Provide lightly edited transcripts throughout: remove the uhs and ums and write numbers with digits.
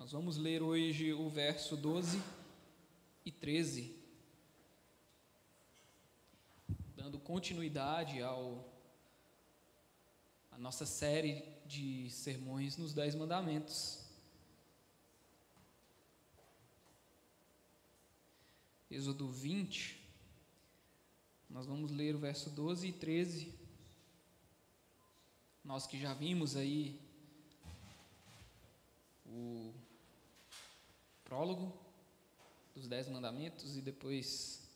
Nós vamos ler hoje o verso 12 e 13, dando continuidade à nossa série de sermões nos 10 mandamentos. Êxodo 20, nós vamos ler o verso 12 e 13. Nós que já vimos aí o prólogo dos 10 mandamentos e depois,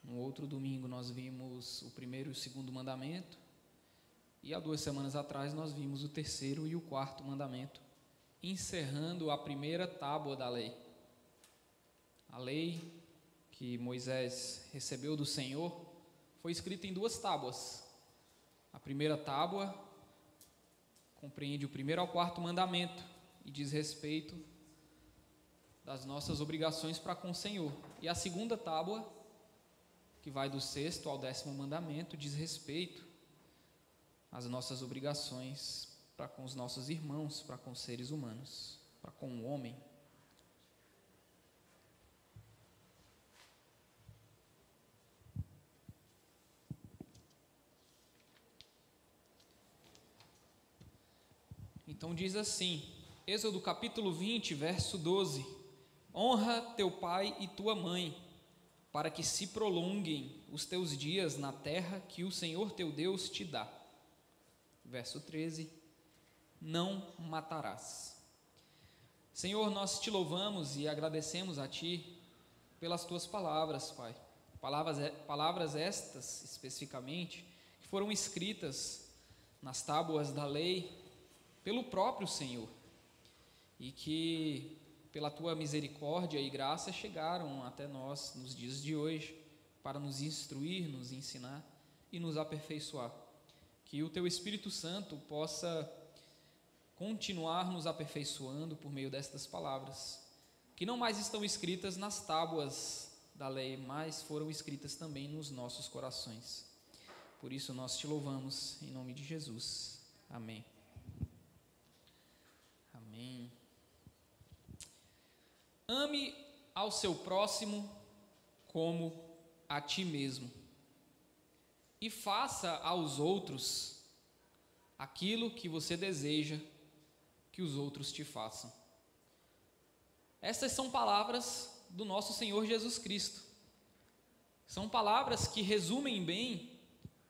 no outro domingo, nós vimos o primeiro e o segundo mandamento, e há 2 semanas atrás nós vimos o terceiro e o quarto mandamento, encerrando a primeira tábua da lei. A lei que Moisés recebeu do Senhor foi escrita em 2 tábuas. A primeira tábua compreende o primeiro ao quarto mandamento e diz respeito das nossas obrigações para com o Senhor. E a segunda tábua, que vai do 6º ao 10º mandamento, diz respeito às nossas obrigações para com os nossos irmãos, para com os seres humanos, para com o homem. Então diz assim, Êxodo capítulo 20, verso 12: honra teu pai e tua mãe, para que se prolonguem os teus dias na terra que o Senhor teu Deus te dá. Verso 13: não matarás. Senhor, nós te louvamos e agradecemos a ti pelas tuas palavras, Pai. Palavras estas, especificamente, que foram escritas nas tábuas da lei pelo próprio Senhor, e que pela tua misericórdia e graça chegaram até nós nos dias de hoje, para nos instruir, nos ensinar e nos aperfeiçoar. Que o teu Espírito Santo possa continuar nos aperfeiçoando por meio destas palavras, que não mais estão escritas nas tábuas da lei, mas foram escritas também nos nossos corações. Por isso nós te louvamos, em nome de Jesus. Amém. Amém. Ame ao seu próximo como a ti mesmo, e faça aos outros aquilo que você deseja que os outros te façam. Essas são palavras do nosso Senhor Jesus Cristo. São palavras que resumem bem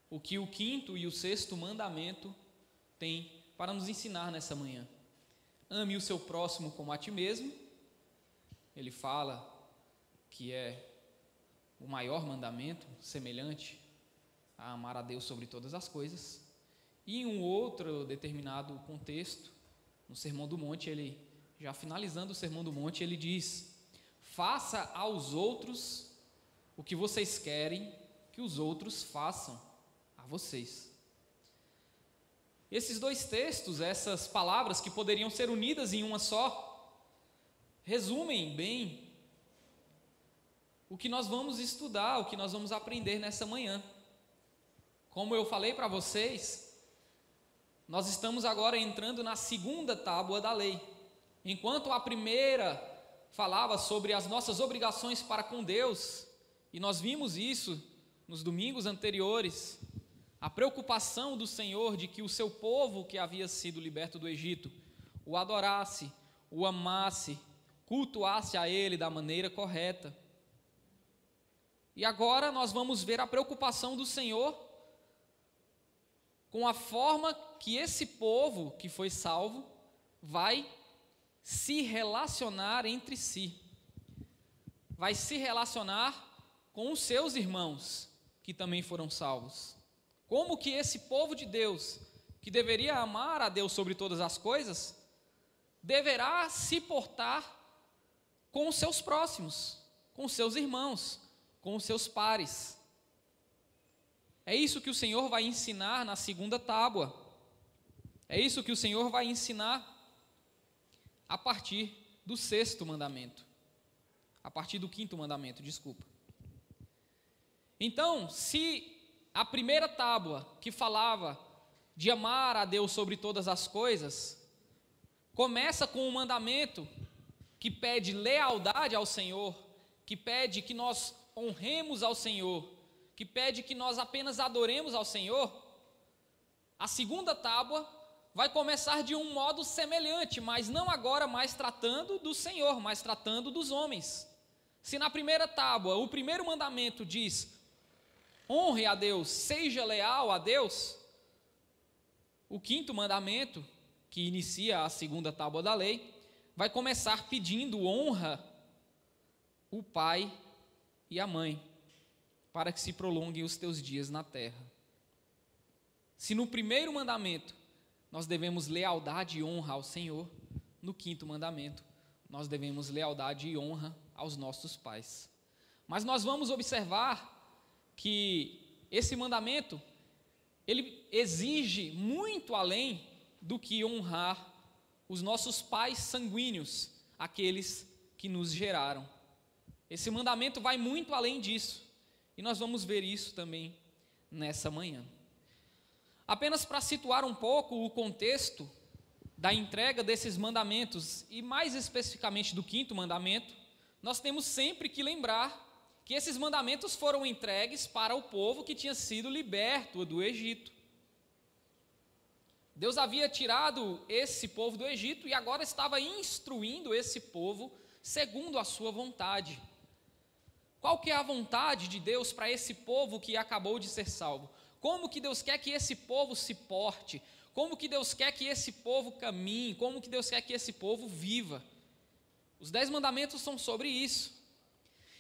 o que o 5º e o 6º mandamento têm para nos ensinar nessa manhã. Ame o seu próximo como a ti mesmo. Ele fala que é o maior mandamento, semelhante a amar a Deus sobre todas as coisas. E em um outro determinado contexto, no Sermão do Monte, ele, já finalizando o Sermão do Monte, ele diz: faça aos outros o que vocês querem que os outros façam a vocês. Esses 2 textos, essas palavras que poderiam ser unidas em uma só, resumem bem o que nós vamos estudar, o que nós vamos aprender nessa manhã. Como eu falei para vocês, nós estamos agora entrando na segunda tábua da lei. Enquanto a primeira falava sobre as nossas obrigações para com Deus, e nós vimos isso nos domingos anteriores, a preocupação do Senhor de que o seu povo que havia sido liberto do Egito o adorasse, o amasse, cultuasse a Ele da maneira correta. E agora nós vamos ver a preocupação do Senhor com a forma que esse povo que foi salvo vai se relacionar entre si, vai se relacionar com os seus irmãos que também foram salvos. Como que esse povo de Deus, que deveria amar a Deus sobre todas as coisas, deverá se portar com os seus próximos, com os seus irmãos, com os seus pares. É isso que o Senhor vai ensinar na segunda tábua. É isso que o Senhor vai ensinar a partir do 6º mandamento. A partir do 5º mandamento, desculpa. Então, se a primeira tábua, que falava de amar a Deus sobre todas as coisas, começa com um mandamento que pede lealdade ao Senhor, que pede que nós honremos ao Senhor, que pede que nós apenas adoremos ao Senhor, a segunda tábua vai começar de um modo semelhante, mas não agora mais tratando do Senhor, mas tratando dos homens. Se na primeira tábua o primeiro mandamento diz: honre a Deus, seja leal a Deus, o quinto mandamento, que inicia a segunda tábua da lei, vai começar pedindo honra o pai e a mãe, para que se prolonguem os teus dias na terra. Se no primeiro mandamento nós devemos lealdade e honra ao Senhor, no quinto mandamento nós devemos lealdade e honra aos nossos pais. Mas nós vamos observar que esse mandamento, ele exige muito além do que honrar os nossos pais sanguíneos, aqueles que nos geraram. Esse mandamento vai muito além disso, e nós vamos ver isso também nessa manhã. Apenas para situar um pouco o contexto da entrega desses mandamentos, e mais especificamente do quinto mandamento, nós temos sempre que lembrar que esses mandamentos foram entregues para o povo que tinha sido liberto do Egito. Deus havia tirado esse povo do Egito e agora estava instruindo esse povo segundo a sua vontade. Qual que é a vontade de Deus para esse povo que acabou de ser salvo? Como que Deus quer que esse povo se porte? Como que Deus quer que esse povo caminhe? Como que Deus quer que esse povo viva? Os 10 mandamentos são sobre isso.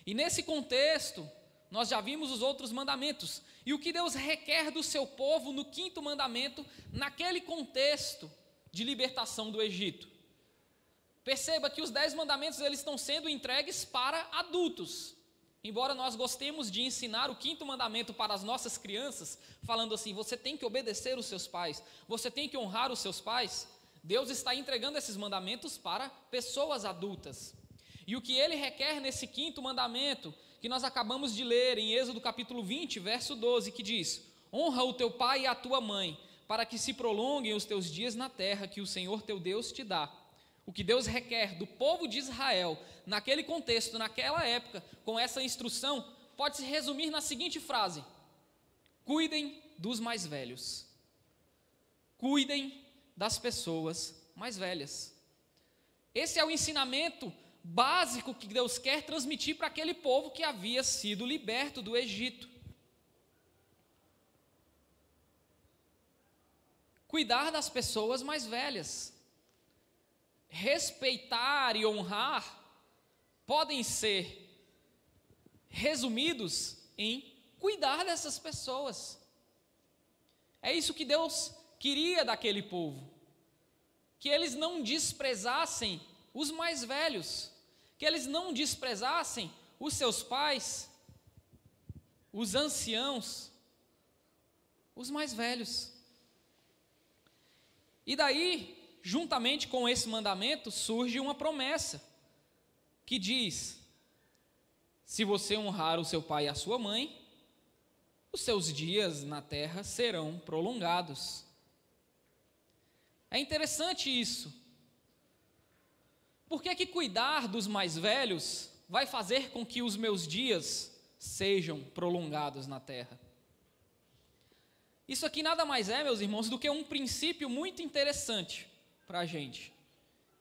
E nesse contexto, nós já vimos os outros mandamentos. E o que Deus requer do seu povo no quinto mandamento, naquele contexto de libertação do Egito. Perceba que os 10 mandamentos eles estão sendo entregues para adultos. Embora nós gostemos de ensinar o quinto mandamento para as nossas crianças, falando assim: você tem que obedecer os seus pais, você tem que honrar os seus pais, Deus está entregando esses mandamentos para pessoas adultas. E o que ele requer nesse quinto mandamento, que nós acabamos de ler em Êxodo capítulo 20, verso 12, que diz: honra o teu pai e a tua mãe, para que se prolonguem os teus dias na terra que o Senhor teu Deus te dá. O que Deus requer do povo de Israel, naquele contexto, naquela época, com essa instrução, pode se resumir na seguinte frase: cuidem dos mais velhos. Cuidem das pessoas mais velhas. Esse é o ensinamento básico que Deus quer transmitir para aquele povo que havia sido liberto do Egito. Cuidar das pessoas mais velhas. Respeitar e honrar podem ser resumidos em cuidar dessas pessoas. É isso que Deus queria daquele povo, que eles não desprezassem os mais velhos, que eles não desprezassem os seus pais, os anciãos, os mais velhos. E daí, juntamente com esse mandamento, surge uma promessa, que diz: se você honrar o seu pai e a sua mãe, os seus dias na terra serão prolongados. É interessante isso. Por que que cuidar dos mais velhos vai fazer com que os meus dias sejam prolongados na terra? Isso aqui nada mais é, meus irmãos, do que um princípio muito interessante para a gente,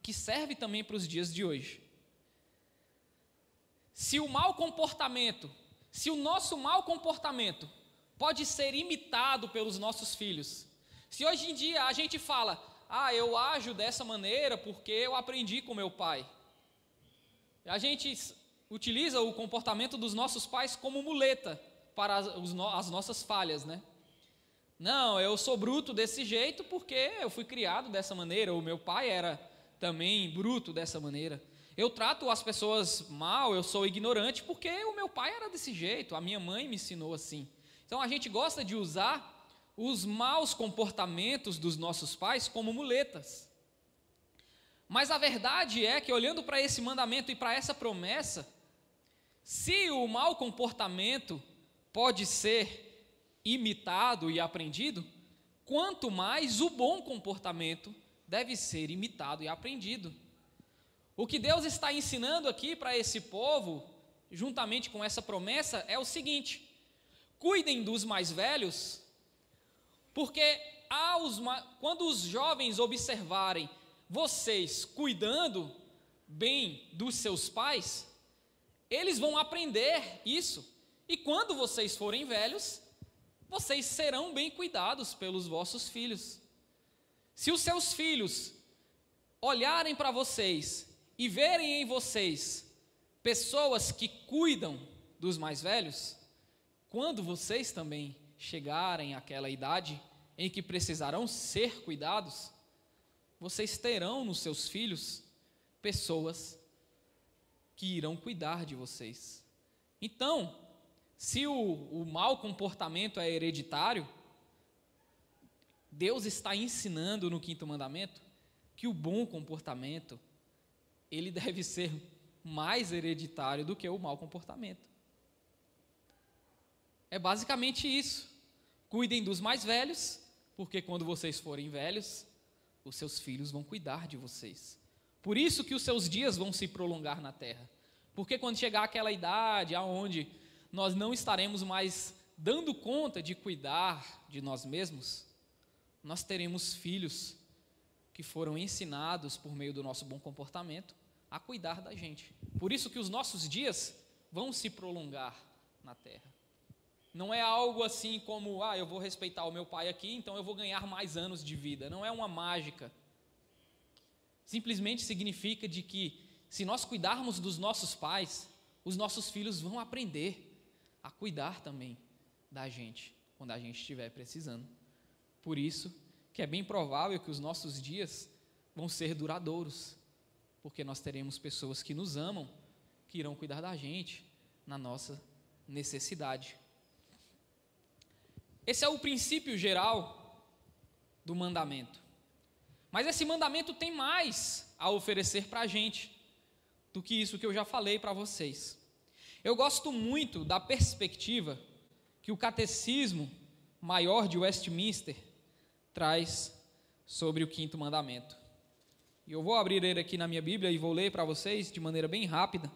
que serve também para os dias de hoje. Se o nosso mau comportamento pode ser imitado pelos nossos filhos, se hoje em dia a gente fala: eu ajo dessa maneira porque eu aprendi com meu pai, a gente utiliza o comportamento dos nossos pais como muleta para as nossas falhas, né? Não, eu sou bruto desse jeito porque eu fui criado dessa maneira, o meu pai era também bruto dessa maneira. Eu trato as pessoas mal, eu sou ignorante porque o meu pai era desse jeito, a minha mãe me ensinou assim. Então a gente gosta de usar os maus comportamentos dos nossos pais como muletas. Mas a verdade é que, olhando para esse mandamento e para essa promessa, se o mau comportamento pode ser imitado e aprendido, quanto mais o bom comportamento deve ser imitado e aprendido. O que Deus está ensinando aqui para esse povo, juntamente com essa promessa, é o seguinte: cuidem dos mais velhos, porque quando os jovens observarem vocês cuidando bem dos seus pais, eles vão aprender isso, e quando vocês forem velhos, vocês serão bem cuidados pelos vossos filhos. Se os seus filhos olharem para vocês e verem em vocês pessoas que cuidam dos mais velhos, quando vocês também chegarem àquela idade em que precisarão ser cuidados, vocês terão nos seus filhos pessoas que irão cuidar de vocês. Então, se o mau comportamento é hereditário, Deus está ensinando no 5º mandamento que o bom comportamento, ele deve ser mais hereditário do que o mau comportamento. É basicamente isso. Cuidem dos mais velhos, porque quando vocês forem velhos, os seus filhos vão cuidar de vocês. Por isso que os seus dias vão se prolongar na terra. Porque quando chegar aquela idade aonde nós não estaremos mais dando conta de cuidar de nós mesmos, nós teremos filhos que foram ensinados por meio do nosso bom comportamento a cuidar da gente. Por isso que os nossos dias vão se prolongar na terra. Não é algo assim como, eu vou respeitar o meu pai aqui, então eu vou ganhar mais anos de vida. Não é uma mágica. Simplesmente significa de que, se nós cuidarmos dos nossos pais, os nossos filhos vão aprender a cuidar também da gente, quando a gente estiver precisando. Por isso que é bem provável que os nossos dias vão ser duradouros, porque nós teremos pessoas que nos amam, que irão cuidar da gente na nossa necessidade. Esse é o princípio geral do mandamento. Mas esse mandamento tem mais a oferecer para a gente do que isso que eu já falei para vocês. Eu gosto muito da perspectiva que o Catecismo Maior de Westminster traz sobre o 5º mandamento. E eu vou abrir ele aqui na minha Bíblia e vou ler para vocês de maneira bem rápida,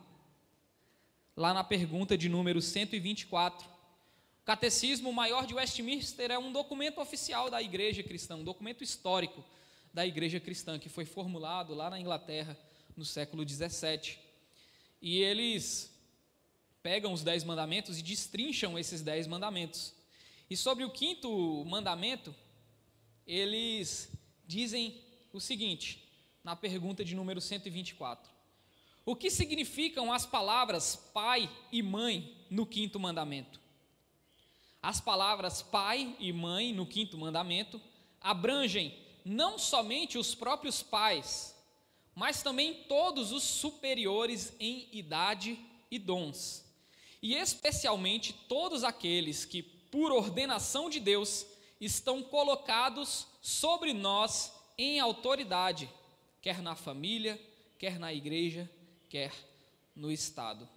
lá na pergunta de número 124. O Catecismo Maior de Westminster é um documento oficial da Igreja Cristã, um documento histórico da Igreja Cristã, que foi formulado lá na Inglaterra no século 17. E eles pegam os 10 mandamentos e destrincham esses 10 mandamentos. E sobre o 5º mandamento, eles dizem o seguinte, na pergunta de número 124. O que significam as palavras pai e mãe no 5º mandamento? As palavras pai e mãe no 5º mandamento abrangem não somente os próprios pais, mas também todos os superiores em idade e dons, e especialmente todos aqueles que, por ordenação de Deus, estão colocados sobre nós em autoridade, quer na família, quer na igreja, quer no Estado.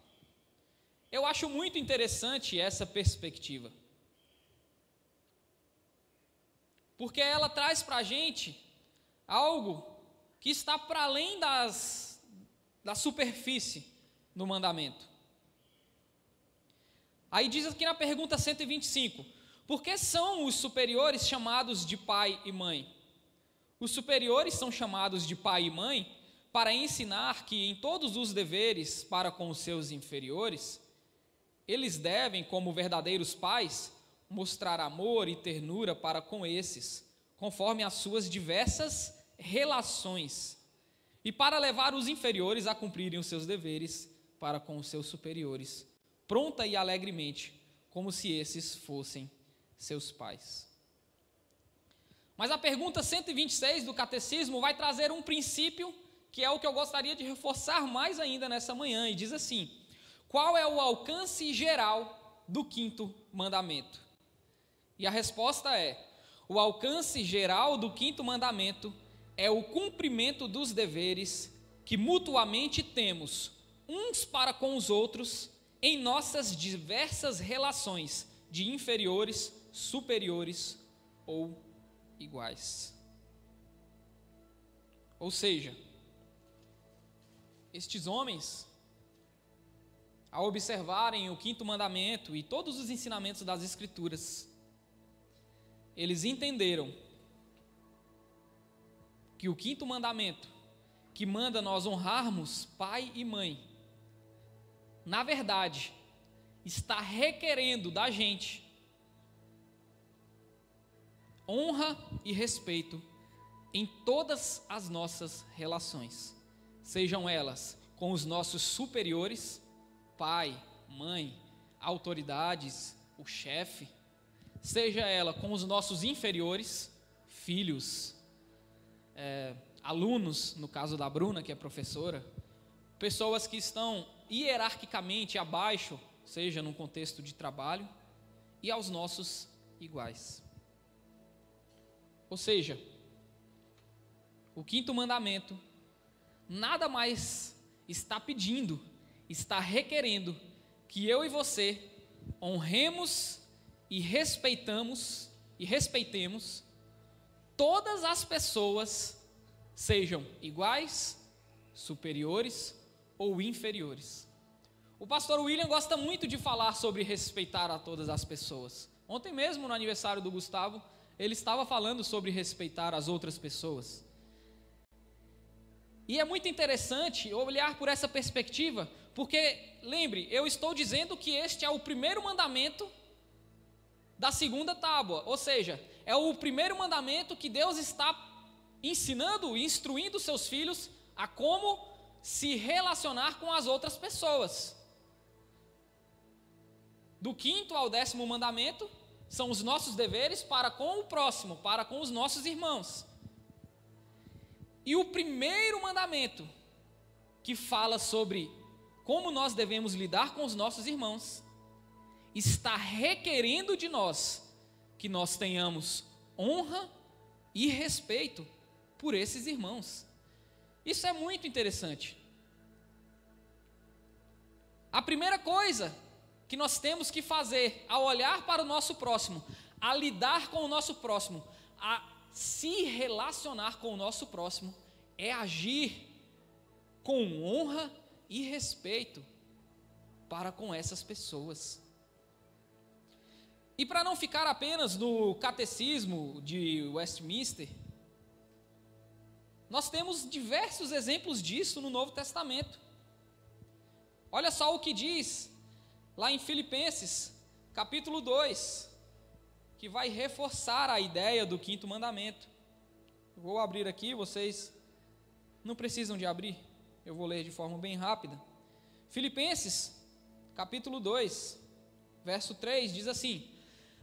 Eu acho muito interessante essa perspectiva, porque ela traz para a gente algo que está para além da superfície do mandamento. Aí diz aqui na pergunta 125, por que são os superiores chamados de pai e mãe? Os superiores são chamados de pai e mãe para ensinar que em todos os deveres para com os seus inferiores, eles devem, como verdadeiros pais, mostrar amor e ternura para com esses, conforme as suas diversas relações, e para levar os inferiores a cumprirem os seus deveres para com os seus superiores, pronta e alegremente, como se esses fossem seus pais. Mas a pergunta 126 do Catecismo vai trazer um princípio que é o que eu gostaria de reforçar mais ainda nessa manhã, e diz assim: qual é o alcance geral do 5º mandamento? E a resposta é: o alcance geral do 5º mandamento é o cumprimento dos deveres que mutuamente temos uns para com os outros em nossas diversas relações de inferiores, superiores ou iguais. Ou seja, estes homens, ao observarem o quinto mandamento e todos os ensinamentos das Escrituras, eles entenderam que o quinto mandamento, que manda nós honrarmos pai e mãe, na verdade, está requerendo da gente honra e respeito em todas as nossas relações, sejam elas com os nossos superiores, pai, mãe, autoridades, o chefe, seja ela com os nossos inferiores, filhos, alunos, no caso da Bruna, que é professora, pessoas que estão hierarquicamente abaixo, seja num contexto de trabalho, e aos nossos iguais. Ou seja, o quinto mandamento nada mais está pedindo, está requerendo que eu e você honremos e respeitemos e respeitemos todas as pessoas, sejam iguais, superiores ou inferiores. O pastor William gosta muito de falar sobre respeitar a todas as pessoas. Ontem mesmo, no aniversário do Gustavo, ele estava falando sobre respeitar as outras pessoas. E é muito interessante olhar por essa perspectiva, porque, lembre, eu estou dizendo que este é o primeiro mandamento da segunda tábua, ou seja, é o primeiro mandamento que Deus está ensinando e instruindo seus filhos a como se relacionar com as outras pessoas. Do quinto ao 10º mandamento são os nossos deveres para com o próximo, para com os nossos irmãos. E o primeiro mandamento, que fala sobre como nós devemos lidar com os nossos irmãos, está requerendo de nós que nós tenhamos honra e respeito por esses irmãos. Isso é muito interessante. A primeira coisa que nós temos que fazer ao olhar para o nosso próximo, a lidar com o nosso próximo, a se relacionar com o nosso próximo, é agir com honra e respeito para com essas pessoas. E para não ficar apenas no catecismo de Westminster, nós temos diversos exemplos disso no Novo Testamento. Olha só o que diz lá em Filipenses, capítulo 2, que vai reforçar a ideia do quinto mandamento. Vou abrir aqui, vocês não precisam de abrir, eu vou ler de forma bem rápida. Filipenses, capítulo 2, verso 3, diz assim: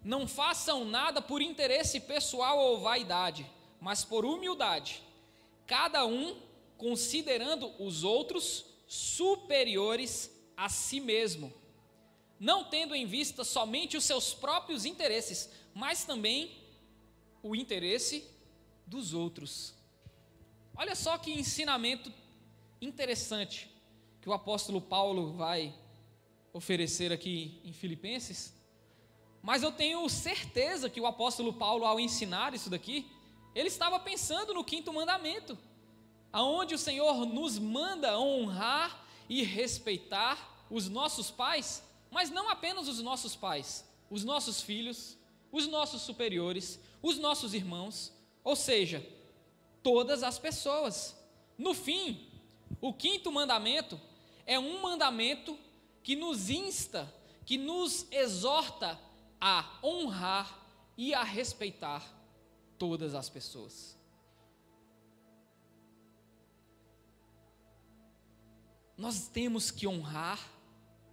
não façam nada por interesse pessoal ou vaidade, mas por humildade, cada um considerando os outros superiores a si mesmo, não tendo em vista somente os seus próprios interesses, mas também o interesse dos outros. Olha só que ensinamento interessante que o apóstolo Paulo vai oferecer aqui em Filipenses. Mas eu tenho certeza que o apóstolo Paulo, ao ensinar isso daqui, ele estava pensando no quinto mandamento, aonde o Senhor nos manda honrar e respeitar os nossos pais, mas não apenas os nossos pais, os nossos filhos, os nossos superiores, os nossos irmãos, ou seja, todas as pessoas. No fim, o quinto mandamento é um mandamento que nos insta, que nos exorta a honrar e a respeitar todas as pessoas. Nós temos que honrar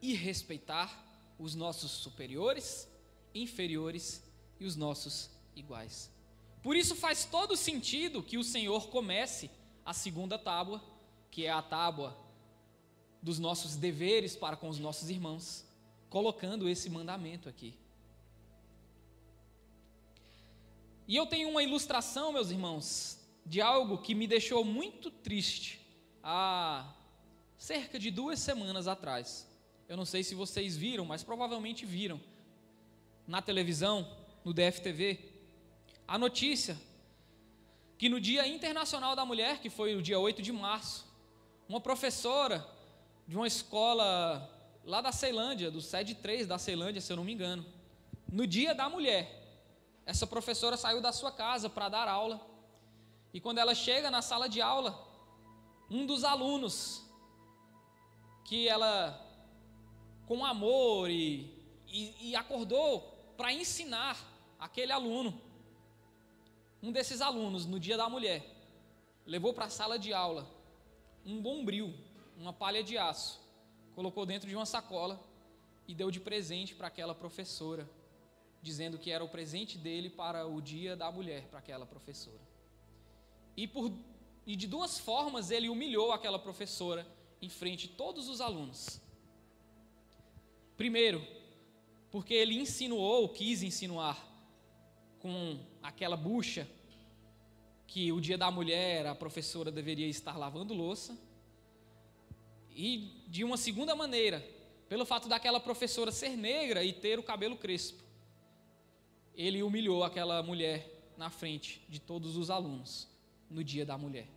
e respeitar os nossos superiores, inferiores e os nossos iguais. Por isso faz todo sentido que o Senhor comece a segunda tábua, que é a tábua dos nossos deveres para com os nossos irmãos, colocando esse mandamento aqui. E eu tenho uma ilustração, meus irmãos, de algo que me deixou muito triste há cerca de 2 semanas atrás. Eu não sei se vocês viram, mas provavelmente viram na televisão, no DFTV, a notícia que no Dia Internacional da Mulher, que foi o dia 8 de março, uma professora de uma escola lá da Ceilândia, do SED 3 da Ceilândia, se eu não me engano. No Dia da Mulher, essa professora saiu da sua casa para dar aula, e quando ela chega na sala de aula, um dos alunos, que ela, com amor e acordou para ensinar aquele aluno, um desses alunos, no Dia da Mulher, levou para a sala de aula um bombril, uma palha de aço, colocou dentro de uma sacola e deu de presente para aquela professora, dizendo que era o presente dele para o Dia da Mulher, para aquela professora. E de duas formas ele humilhou aquela professora em frente de todos os alunos. Primeiro, porque ele insinuou, quis insinuar, com aquela bucha, que o Dia da Mulher a professora deveria estar lavando louça. E de uma segunda maneira, pelo fato daquela professora ser negra e ter o cabelo crespo, ele humilhou aquela mulher na frente de todos os alunos no Dia da Mulher.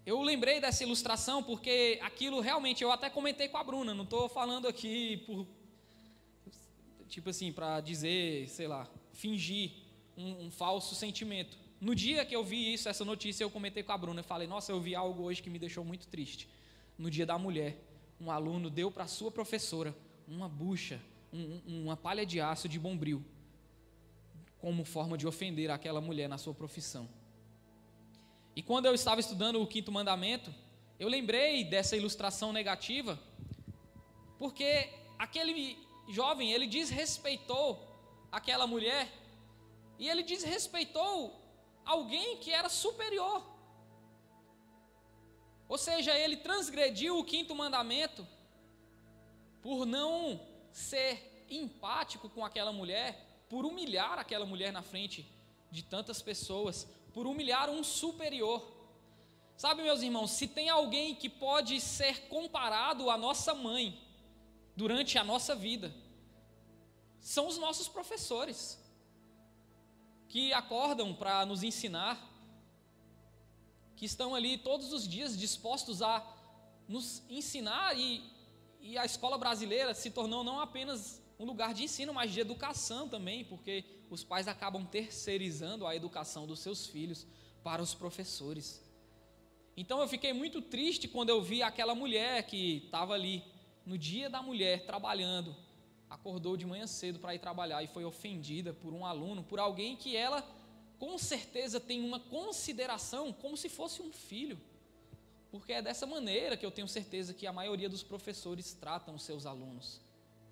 Eu lembrei dessa ilustração porque aquilo realmente, eu até comentei com a Bruna, não estou falando aqui por, tipo assim, para dizer, sei lá, fingir um falso sentimento. No dia que eu vi isso, essa notícia, eu comentei com a Bruna, eu falei, nossa, eu vi algo hoje que me deixou muito triste. No Dia da Mulher, um aluno deu para a sua professora uma bucha, uma palha de aço de bombril, como forma de ofender aquela mulher na sua profissão. E quando eu estava estudando o 5º mandamento, eu lembrei dessa ilustração negativa, porque aquele jovem, ele desrespeitou aquela mulher, e ele desrespeitou alguém que era superior. Ou seja, ele transgrediu o 5º mandamento por não ser empático com aquela mulher, por humilhar aquela mulher na frente de tantas pessoas, por humilhar um superior. Sabe, meus irmãos, se tem alguém que pode ser comparado à nossa mãe durante a nossa vida, são os nossos professores, que acordam para nos ensinar, que estão ali todos os dias dispostos a nos ensinar, e a escola brasileira se tornou não apenas um lugar de ensino, mas de educação também, porque os pais acabam terceirizando a educação dos seus filhos para os professores. Então eu fiquei muito triste quando eu vi aquela mulher que estava ali no Dia da Mulher trabalhando, acordou de manhã cedo para ir trabalhar e foi ofendida por um aluno, por alguém que ela com certeza tem uma consideração como se fosse um filho, porque é dessa maneira que eu tenho certeza que a maioria dos professores tratam os seus alunos,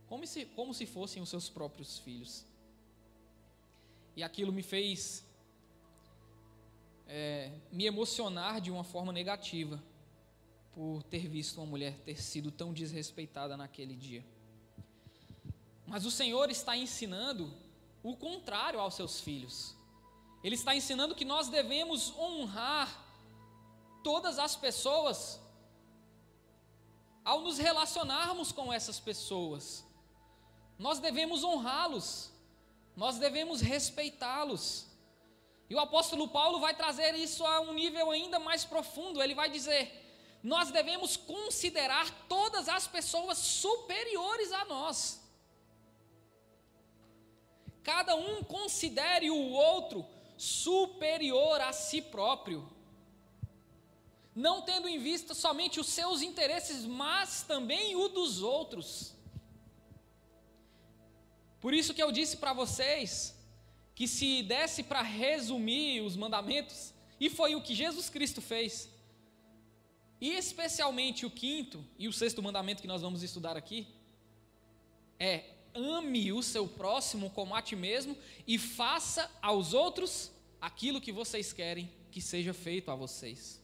como se fossem os seus próprios filhos. E aquilo me fez me emocionar de uma forma negativa, por ter visto uma mulher ter sido tão desrespeitada naquele dia. Mas o Senhor está ensinando o contrário aos seus filhos. Ele está ensinando que nós devemos honrar todas as pessoas ao nos relacionarmos com essas pessoas. Nós devemos honrá-los, nós devemos respeitá-los. E o apóstolo Paulo vai trazer isso a um nível ainda mais profundo. Ele vai dizer: nós devemos considerar todas as pessoas superiores a nós. Cada um considere o outro superior a si próprio, não tendo em vista somente os seus interesses, mas também o dos outros. Por isso que eu disse para vocês que se desse para resumir os mandamentos, e foi o que Jesus Cristo fez, e especialmente o 5º e o 6º mandamento que nós vamos estudar aqui, é: ame o seu próximo como a ti mesmo e faça aos outros aquilo que vocês querem que seja feito a vocês.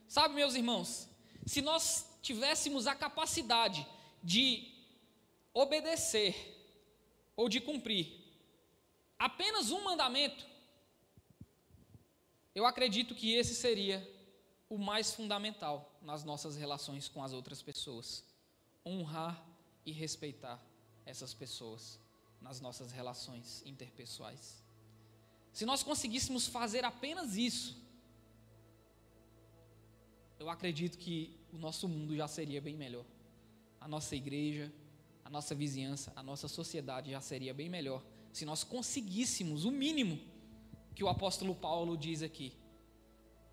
Sabe, meus irmãos, se nós tivéssemos a capacidade de obedecer ou de cumprir apenas um mandamento, eu acredito que esse seria o mais fundamental nas nossas relações com as outras pessoas: honrar e respeitar essas pessoas nas nossas relações interpessoais. Se nós conseguíssemos fazer apenas isso, eu acredito que o nosso mundo já seria bem melhor. A nossa igreja, a nossa vizinhança, a nossa sociedade já seria bem melhor se nós conseguíssemos o mínimo que o apóstolo Paulo diz aqui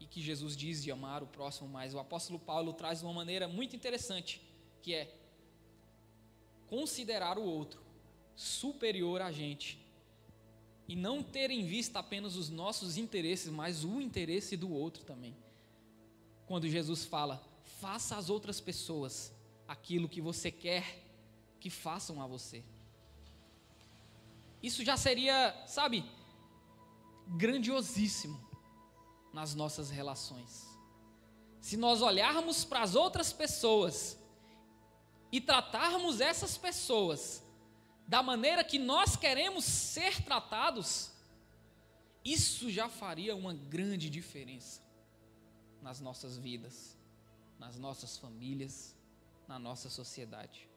e que Jesus diz de amar o próximo. Mas o apóstolo Paulo traz de uma maneira muito interessante, que é considerar o outro superior a gente e não ter em vista apenas os nossos interesses, mas o interesse do outro também. Quando Jesus fala, faça às outras pessoas aquilo que você quer que façam a você. Isso já seria, sabe, grandiosíssimo nas nossas relações. Se nós olharmos para as outras pessoas e tratarmos essas pessoas da maneira que nós queremos ser tratados, isso já faria uma grande diferença nas nossas vidas, nas nossas famílias, na nossa sociedade.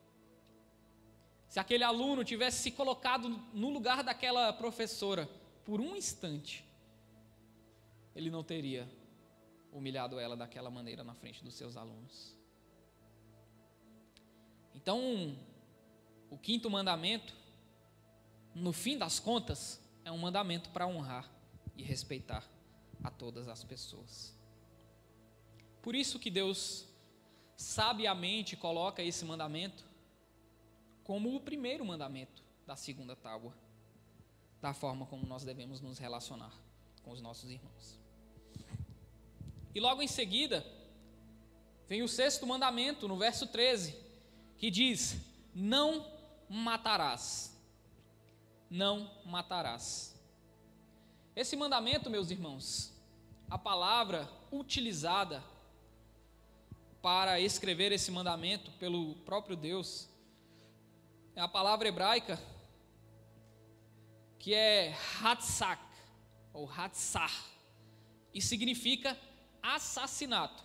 Se aquele aluno tivesse se colocado no lugar daquela professora por um instante, ele não teria humilhado ela daquela maneira na frente dos seus alunos. Então, o quinto mandamento, no fim das contas, é um mandamento para honrar e respeitar a todas as pessoas. Por isso que Deus sabiamente coloca esse mandamento como o primeiro mandamento da segunda tábua, da forma como nós devemos nos relacionar com os nossos irmãos. E logo em seguida, vem o sexto mandamento, no verso 13, que diz, não matarás. Não matarás. Esse mandamento, meus irmãos, a palavra utilizada para escrever esse mandamento pelo próprio Deus é a palavra hebraica que é hatsak, ou hatsar, e significa assassinato.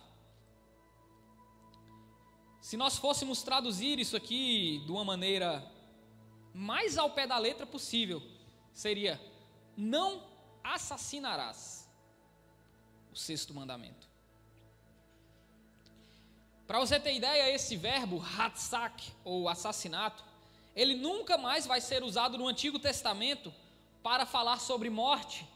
Se nós fôssemos traduzir isso aqui de uma maneira mais ao pé da letra possível, seria, não assassinarás. O sexto mandamento. Para você ter ideia, esse verbo, hatsak, ou assassinato, ele nunca mais vai ser usado no Antigo Testamento para falar sobre morte.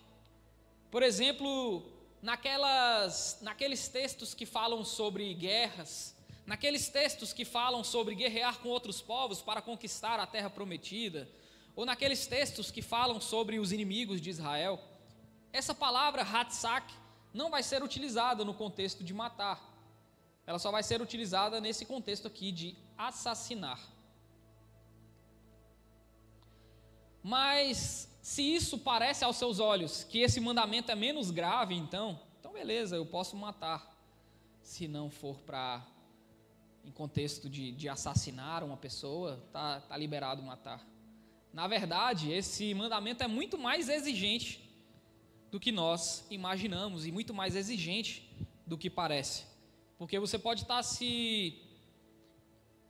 Por exemplo, naqueles textos que falam sobre guerras, naqueles textos que falam sobre guerrear com outros povos para conquistar a terra prometida, ou naqueles textos que falam sobre os inimigos de Israel, essa palavra hatsak não vai ser utilizada no contexto de matar. Ela só vai ser utilizada nesse contexto aqui de assassinar. Mas se isso parece aos seus olhos que esse mandamento é menos grave, então beleza, eu posso matar, se não for em contexto de assassinar uma pessoa, tá liberado matar. Na verdade, esse mandamento é muito mais exigente do que nós imaginamos e muito mais exigente do que parece. Porque você pode estar se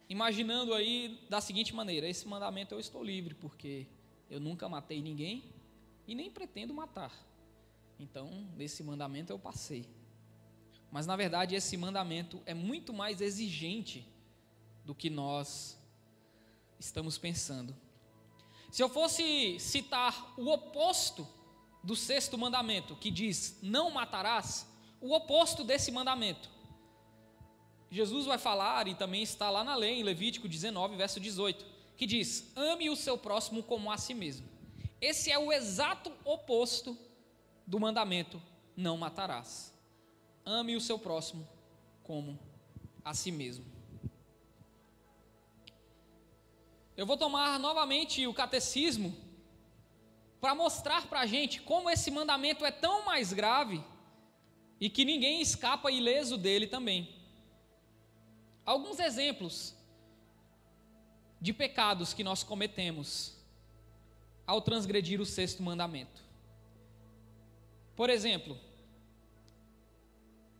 imaginando aí da seguinte maneira, esse mandamento eu estou livre, porque eu nunca matei ninguém e nem pretendo matar. Então, desse mandamento eu passei. Mas, na verdade, esse mandamento é muito mais exigente do que nós estamos pensando. Se eu fosse citar o oposto do sexto mandamento, que diz, não matarás, o oposto desse mandamento, Jesus vai falar, e também está lá na lei, em Levítico 19, verso 18, que diz, ame o seu próximo como a si mesmo. Esse é o exato oposto do mandamento, não matarás. Ame o seu próximo como a si mesmo. Eu vou tomar novamente o catecismo para mostrar para a gente como esse mandamento é tão mais grave e que ninguém escapa ileso dele também. Alguns exemplos de pecados que nós cometemos ao transgredir o sexto mandamento. Por exemplo,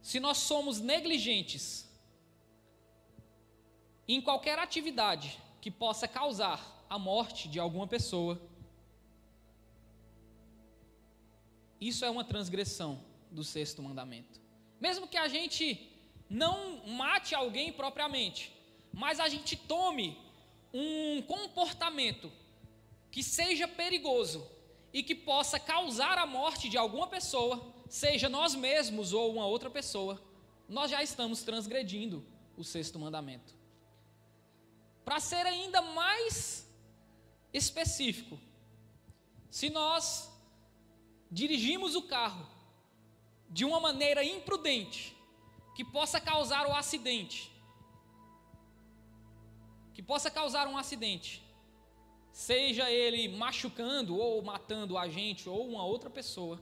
se nós somos negligentes em qualquer atividade que possa causar a morte de alguma pessoa, isso é uma transgressão do sexto mandamento. Mesmo que a gente não mate alguém propriamente, mas a gente tome um comportamento que seja perigoso e que possa causar a morte de alguma pessoa, seja nós mesmos ou uma outra pessoa, nós já estamos transgredindo o 6º mandamento. Para ser ainda mais específico, se nós dirigimos o carro de uma maneira imprudente, que possa causar um acidente, seja ele machucando ou matando a gente ou uma outra pessoa,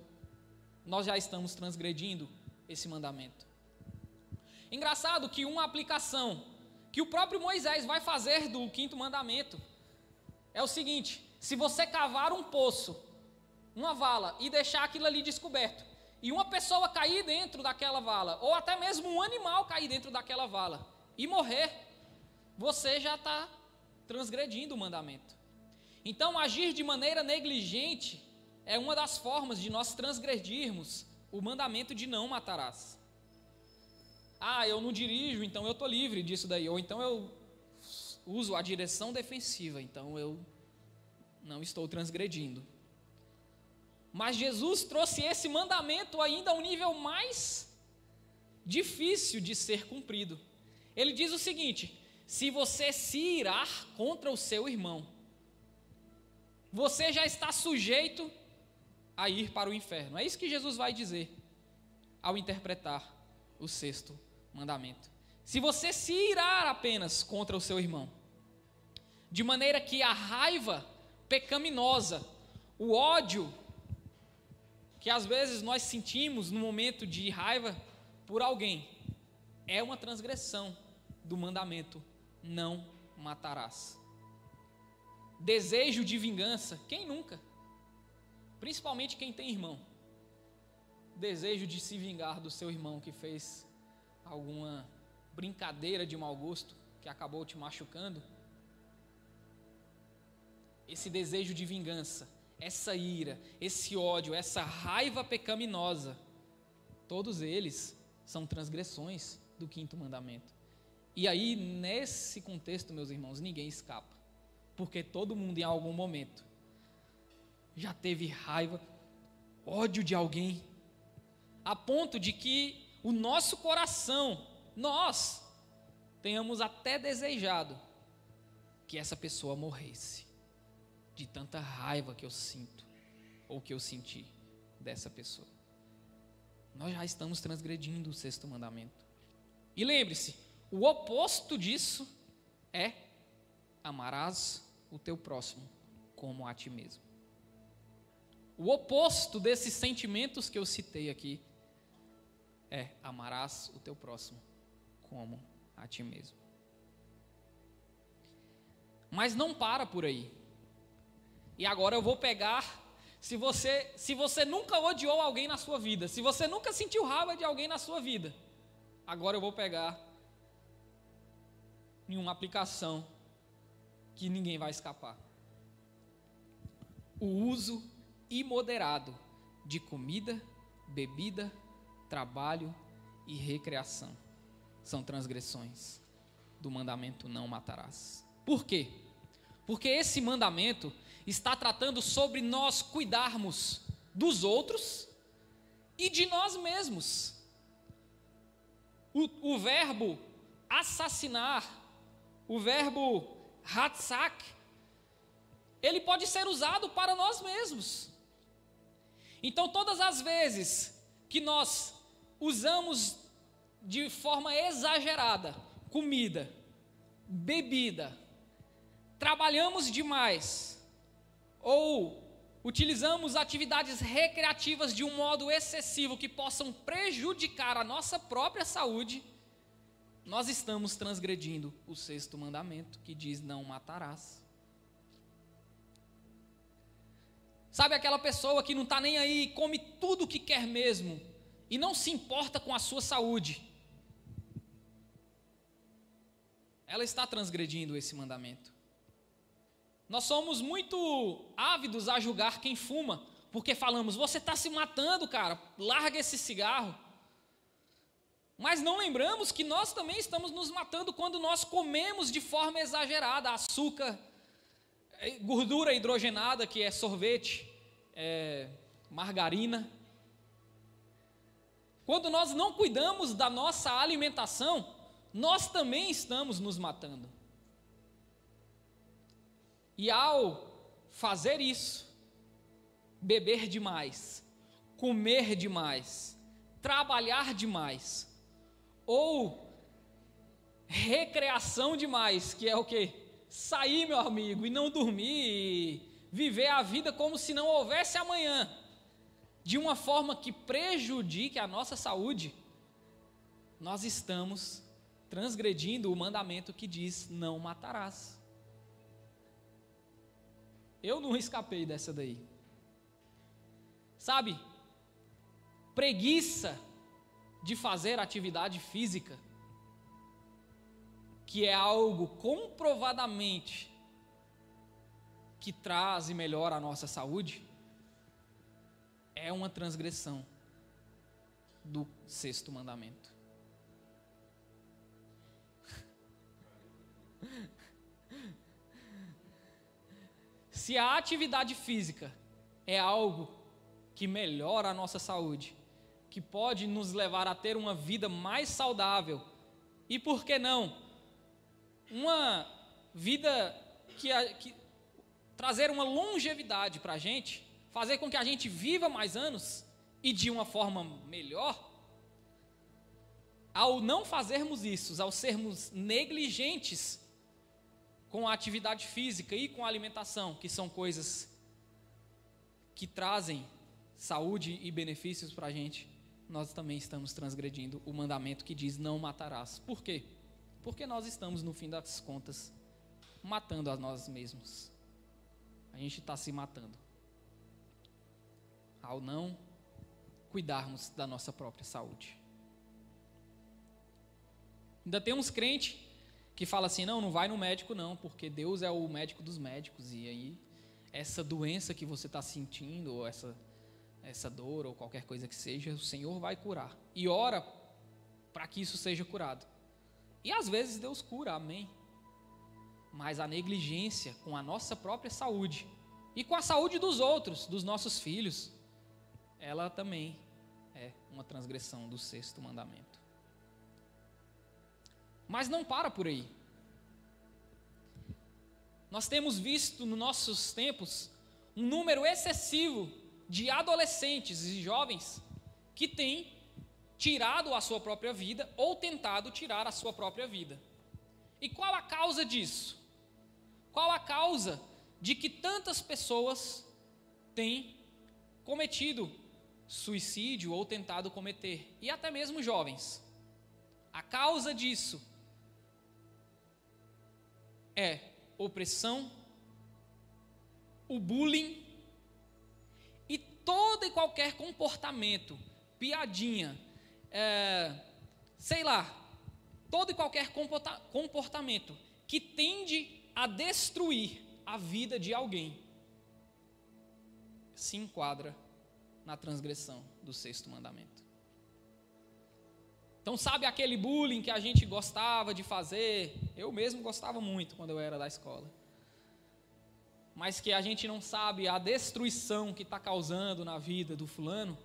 nós já estamos transgredindo esse mandamento. Engraçado que uma aplicação que o próprio Moisés vai fazer do 5º mandamento é o seguinte: se você cavar um poço, uma vala, e deixar aquilo ali descoberto, e uma pessoa cair dentro daquela vala, ou até mesmo um animal cair dentro daquela vala e morrer, você já está transgredindo o mandamento. Então, agir de maneira negligente é uma das formas de nós transgredirmos o mandamento de não matarás. Eu não dirijo, então eu estou livre disso daí. Ou então eu uso a direção defensiva, então eu não estou transgredindo. Mas Jesus trouxe esse mandamento ainda a um nível mais difícil de ser cumprido. Ele diz o seguinte: se você se irar contra o seu irmão, você já está sujeito a ir para o inferno. É isso que Jesus vai dizer ao interpretar o 6º mandamento. Se você se irar apenas contra o seu irmão, de maneira que a raiva pecaminosa, o ódio que às vezes nós sentimos no momento de raiva por alguém, é uma transgressão do mandamento não matarás. Desejo de vingança, quem nunca? Principalmente quem tem irmão. Desejo de se vingar do seu irmão que fez alguma brincadeira de mau gosto, que acabou te machucando. Esse desejo de vingança, essa ira, esse ódio, essa raiva pecaminosa, todos eles são transgressões do 5º mandamento. E aí, nesse contexto, meus irmãos, ninguém escapa, porque todo mundo em algum momento já teve raiva, ódio de alguém, a ponto de que o nosso coração, nós tenhamos até desejado que essa pessoa morresse, de tanta raiva que eu sinto, ou que eu senti dessa pessoa. Nós já estamos transgredindo o 6º mandamento. E lembre-se, o oposto disso é: amarás o teu próximo como a ti mesmo. O oposto desses sentimentos que eu citei aqui é: amarás o teu próximo como a ti mesmo. Mas não para por aí. E agora eu vou pegar, se você nunca odiou alguém na sua vida, se você nunca sentiu raiva de alguém na sua vida, agora eu vou pegar em uma aplicação que ninguém vai escapar. O uso imoderado de comida, bebida, trabalho e recreação são transgressões do mandamento não matarás. Por quê? Porque esse mandamento está tratando sobre nós cuidarmos dos outros e de nós mesmos. O verbo assassinar, o verbo hatsak, ele pode ser usado para nós mesmos. Então, todas as vezes que nós usamos de forma exagerada comida, bebida, trabalhamos demais, ou utilizamos atividades recreativas de um modo excessivo que possam prejudicar a nossa própria saúde, nós estamos transgredindo o 6º mandamento, que diz: não matarás. Sabe aquela pessoa que não está nem aí, come tudo o que quer mesmo, e não se importa com a sua saúde? Ela está transgredindo esse mandamento. Nós somos muito ávidos a julgar quem fuma, porque falamos: você está se matando, cara, larga esse cigarro. Mas não lembramos que nós também estamos nos matando quando nós comemos de forma exagerada açúcar, gordura hidrogenada, que é sorvete, margarina. Quando nós não cuidamos da nossa alimentação, nós também estamos nos matando. E ao fazer isso, beber demais, comer demais, trabalhar demais, ou recreação demais, que é o quê? Sair, meu amigo, e não dormir, e viver a vida como se não houvesse amanhã, de uma forma que prejudique a nossa saúde, nós estamos transgredindo o mandamento que diz: não matarás. Eu não escapei dessa daí. Sabe, preguiça de fazer atividade física, que é algo comprovadamente que traz e melhora a nossa saúde, é uma transgressão do 6º mandamento. Se a atividade física é algo que melhora a nossa saúde, que pode nos levar a ter uma vida mais saudável, e por que não, uma vida que trazer uma longevidade para a gente, fazer com que a gente viva mais anos e de uma forma melhor, ao não fazermos isso, ao sermos negligentes com a atividade física e com a alimentação, que são coisas que trazem saúde e benefícios para a gente, nós também estamos transgredindo o mandamento que diz: não matarás. Por quê? Porque nós estamos, no fim das contas, matando a nós mesmos. A gente está se matando ao não cuidarmos da nossa própria saúde. Ainda tem uns crentes que falam assim: não vai no médico não, porque Deus é o médico dos médicos, e aí essa doença que você está sentindo, ou essa dor, ou qualquer coisa que seja, o Senhor vai curar. E ora para que isso seja curado. E às vezes Deus cura, amém. Mas a negligência com a nossa própria saúde, e com a saúde dos outros, dos nossos filhos, ela também é uma transgressão do 6º mandamento. Mas não para por aí. Nós temos visto nos nossos tempos um número excessivo de adolescentes e jovens que têm tirado a sua própria vida ou tentado tirar a sua própria vida. E qual a causa disso? Qual a causa de que tantas pessoas têm cometido suicídio ou tentado cometer, e até mesmo jovens? A causa disso é opressão, o bullying e todo e qualquer comportamento, piadinha, todo e qualquer comportamento que tende a destruir a vida de alguém, se enquadra na transgressão do 6º mandamento. Então, sabe aquele bullying que a gente gostava de fazer? Eu mesmo gostava muito quando eu era da escola. Mas que a gente não sabe a destruição que está causando na vida do fulano.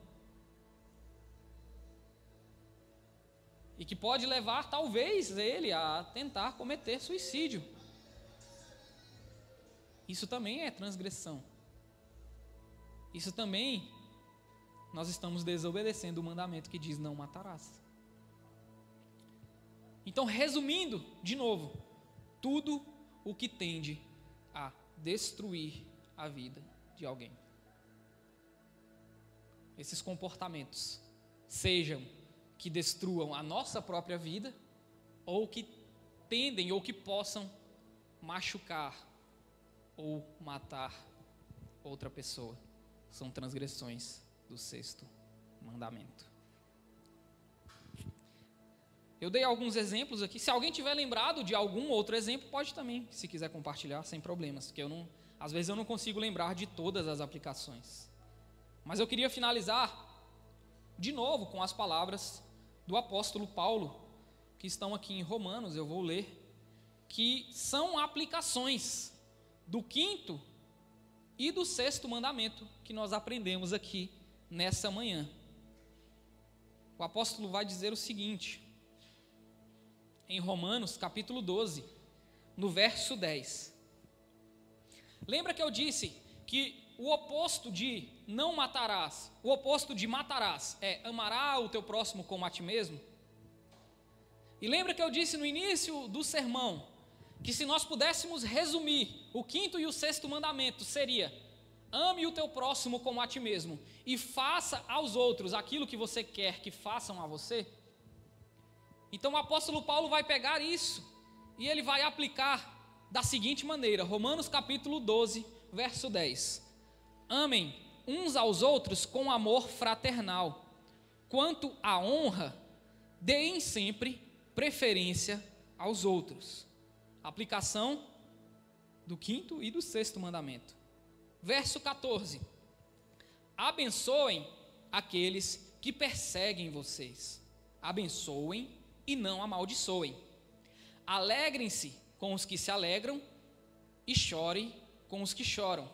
E que pode levar, talvez, ele a tentar cometer suicídio. Isso também é transgressão. Isso também, nós estamos desobedecendo o mandamento que diz: não matarás. Então, resumindo, de novo, tudo o que tende a destruir a vida de alguém. Esses comportamentos, sejam que destruam a nossa própria vida, ou que tendem ou que possam machucar ou matar outra pessoa, são transgressões do 6º mandamento. Eu dei alguns exemplos aqui. Se alguém tiver lembrado de algum outro exemplo, pode também, se quiser compartilhar, sem problemas, porque às vezes eu não consigo lembrar de todas as aplicações. Mas eu queria finalizar de novo com as palavras do apóstolo Paulo, que estão aqui em Romanos, eu vou ler, que são aplicações do 5º e do 6º mandamento que nós aprendemos aqui nessa manhã. O apóstolo vai dizer o seguinte, em Romanos capítulo 12, no verso 10. Lembra que eu disse que o oposto de não matarás, o oposto de matarás é amará o teu próximo como a ti mesmo? E lembra que eu disse no início do sermão que se nós pudéssemos resumir o 5º e o 6º mandamento seria: ame o teu próximo como a ti mesmo e faça aos outros aquilo que você quer que façam a você? Então o apóstolo Paulo vai pegar isso e ele vai aplicar da seguinte maneira, Romanos capítulo 12, verso 10. Amem uns aos outros com amor fraternal. Quanto à honra, deem sempre preferência aos outros. Aplicação do 5º e do 6º mandamento. Verso 14. Abençoem aqueles que perseguem vocês. Abençoem e não amaldiçoem. Alegrem-se com os que se alegram e chorem com os que choram.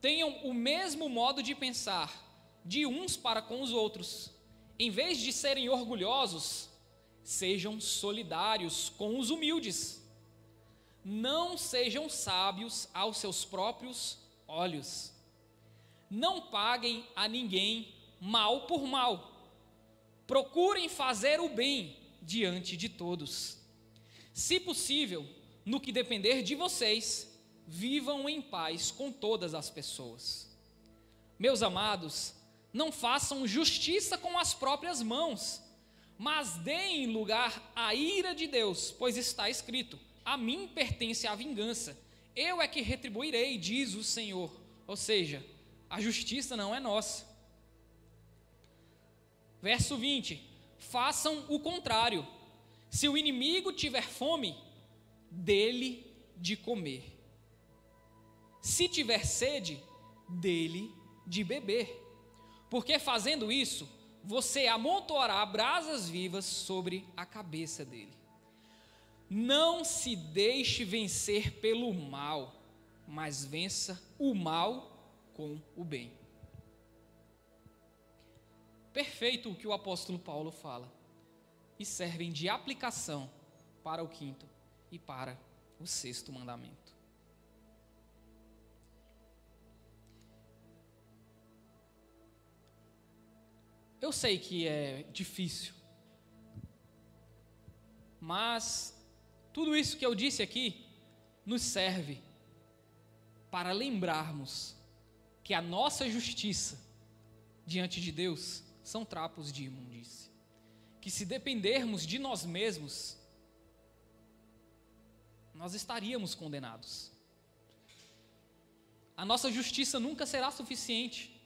Tenham o mesmo modo de pensar de uns para com os outros. Em vez de serem orgulhosos, sejam solidários com os humildes. Não sejam sábios aos seus próprios olhos. Não paguem a ninguém mal por mal. Procurem fazer o bem diante de todos. Se possível, no que depender de vocês, vivam em paz com todas as pessoas. Meus amados, não façam justiça com as próprias mãos, mas deem lugar à ira de Deus, pois está escrito: a mim pertence a vingança, eu é que retribuirei, diz o Senhor. Ou seja, a justiça não é nossa. Verso 20: façam o contrário. Se o inimigo tiver fome, dê-lhe de comer. Se tiver sede, dê-lhe de beber. Porque fazendo isso, você amontoará brasas vivas sobre a cabeça dele. Não se deixe vencer pelo mal, mas vença o mal com o bem. Perfeito o que o apóstolo Paulo fala. E servem de aplicação para o 5º e para o 6º mandamento. Eu sei que é difícil, mas tudo isso que eu disse aqui nos serve para lembrarmos que a nossa justiça diante de Deus são trapos de imundície. Que se dependermos de nós mesmos, nós estaríamos condenados. A nossa justiça nunca será suficiente,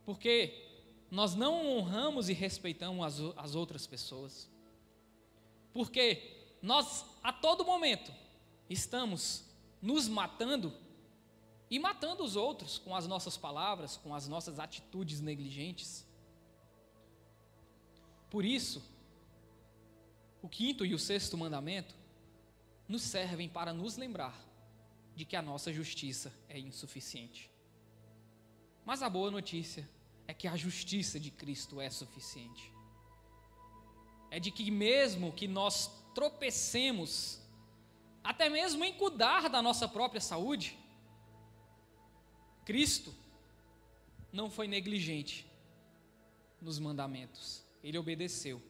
porque nós não honramos e respeitamos as outras pessoas. Porque nós, a todo momento, estamos nos matando e matando os outros com as nossas palavras, com as nossas atitudes negligentes. Por isso, o 5º e o 6º mandamento nos servem para nos lembrar de que a nossa justiça é insuficiente. Mas a boa notícia é que a justiça de Cristo é suficiente. É de que mesmo que nós tropecemos, até mesmo em cuidar da nossa própria saúde, Cristo não foi negligente nos mandamentos. Ele obedeceu.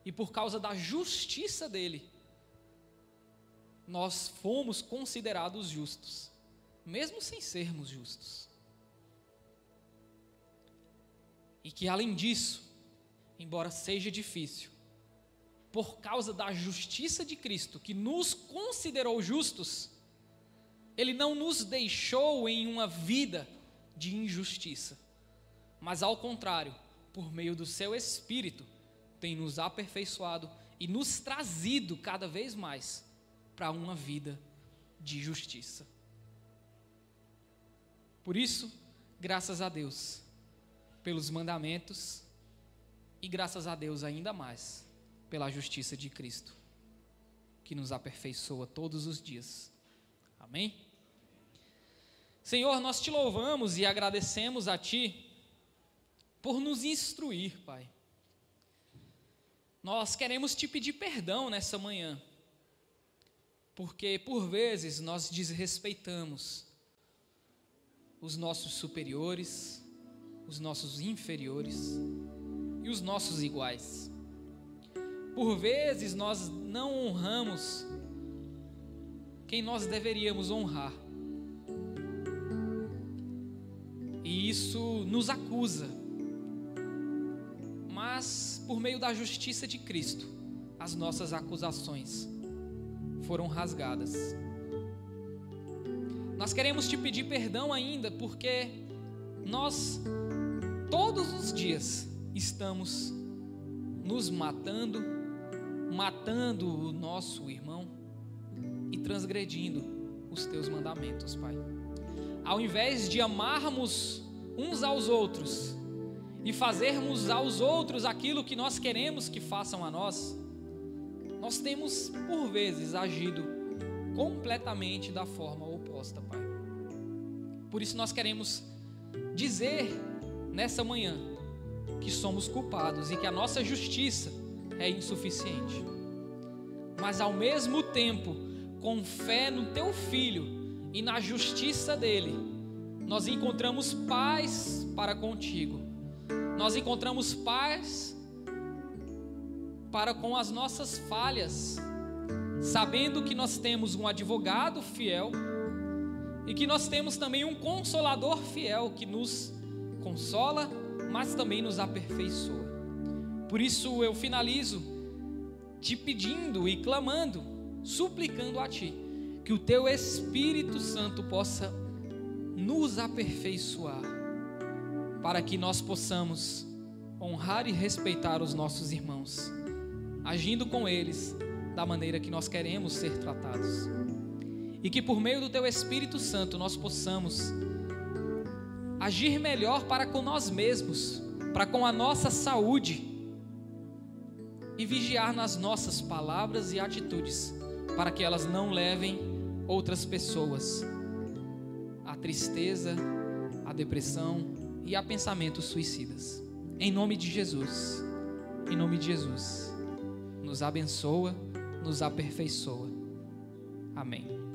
E por causa da justiça dele, nós fomos considerados justos, mesmo sem sermos justos. E que além disso, embora seja difícil, por causa da justiça de Cristo, que nos considerou justos, Ele não nos deixou em uma vida de injustiça, mas ao contrário, por meio do seu Espírito, tem nos aperfeiçoado e nos trazido cada vez mais para uma vida de justiça. Por isso, graças a Deus, pelos mandamentos e graças a Deus ainda mais pela justiça de Cristo, que nos aperfeiçoa todos os dias. Amém? Senhor, nós te louvamos e agradecemos a Ti por nos instruir, Pai. Nós queremos Te pedir perdão nessa manhã, porque por vezes nós desrespeitamos os nossos superiores, os nossos inferiores e os nossos iguais. Por vezes nós não honramos quem nós deveríamos honrar. E isso nos acusa. Mas por meio da justiça de Cristo, as nossas acusações foram rasgadas. Nós queremos te pedir perdão ainda, porque nós todos os dias estamos nos matando o nosso irmão e transgredindo os teus mandamentos, Pai. Ao invés de amarmos uns aos outros e fazermos aos outros aquilo que nós queremos que façam a nós, nós temos por vezes agido completamente da forma oposta, Pai. Por isso nós queremos dizer nessa manhã que somos culpados e que a nossa justiça é insuficiente. Mas ao mesmo tempo, com fé no Teu Filho e na justiça dele, nós encontramos paz para contigo. Nós encontramos paz para com as nossas falhas, sabendo que nós temos um advogado fiel e que nós temos também um consolador fiel que nos consola, mas também nos aperfeiçoa. Por isso eu finalizo te pedindo e clamando, suplicando a Ti, que o Teu Espírito Santo possa nos aperfeiçoar, para que nós possamos honrar e respeitar os nossos irmãos, agindo com eles da maneira que nós queremos ser tratados. E que por meio do Teu Espírito Santo nós possamos agir melhor para com nós mesmos, para com a nossa saúde, e vigiar nas nossas palavras e atitudes, para que elas não levem outras pessoas à tristeza, à depressão e a pensamentos suicidas. Em nome de Jesus, nos abençoa, nos aperfeiçoa. Amém.